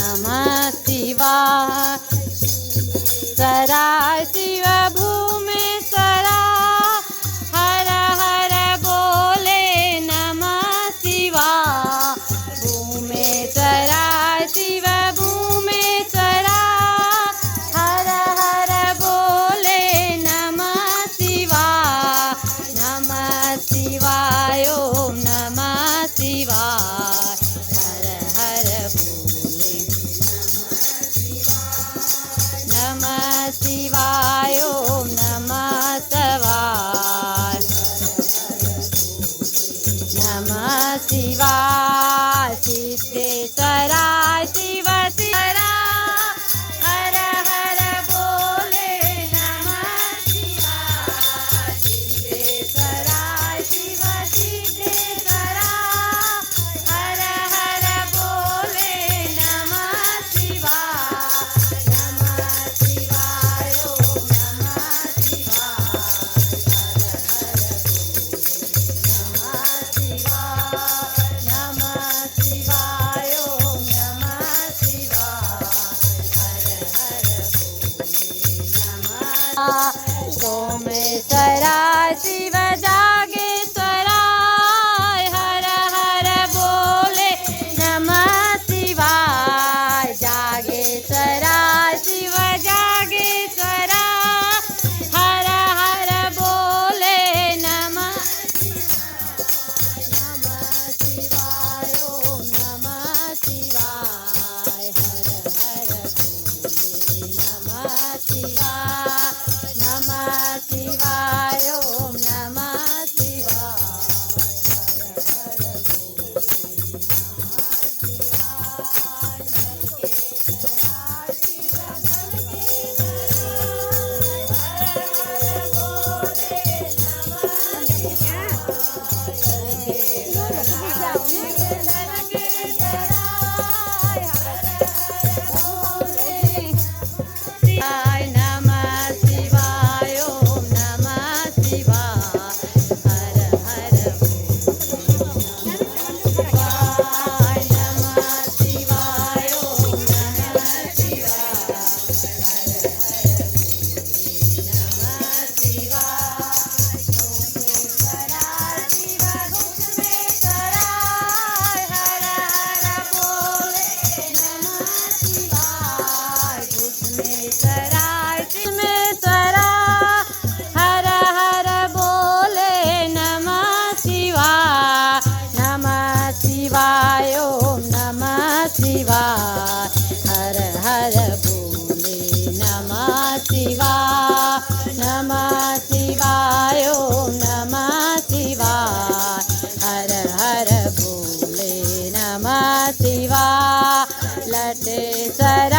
नमः शिवाय। सराय शिव भूमेश्वरा हर हर बोले नमः शिवाय। भूमेश्वरा शिव भूमेश्वरा हर हर बोले नमः शिवाय। नमः शिवाय ओम नमः शिवाय हर हर बोले नमः शिवाय ओम नमः शिवाय। नमः शिवाय सिद्धेश्वरा शिव शिवरा हर हर बोले नमः शिवाय। सिद्धेश्वरा शिव सिद्धेश्वरा हर हर बोले नमः शिवाय। नमः शिवाय ओम नमः शिवाय नमः शिवाय ओम नमः शिवाय हर हर सोमेश्वरा शिव जागेश्वरा हर हर बोले नमः शिवाय। जागेश्वरा शिव जागेश्वरा हर हर बोले नमः नमः शिवाय ओम नमः शिवाय हर हर बोले नमः शिवाय। नमः शिवाय ओम नमः शिवाय हर हर बोले नमः शिवाय ओम नमः शिवाय हर हर नमः शिवाय ओम नमः शिवाय नमः शिवाय। सोमेश्वरा शिव घुमेश्वरा हर हर बोले नमः शिवाय। घुमेश्वरा घुमेश्वरा हर हर बोले नमः शिवाय। नमः शिवाय ओम नमः शिवाय हर हर बोले नमः शिवाय। नमः शिवाय ओम नमः शिवाय हर हर बोले नमः शिवाय। लटेश्वर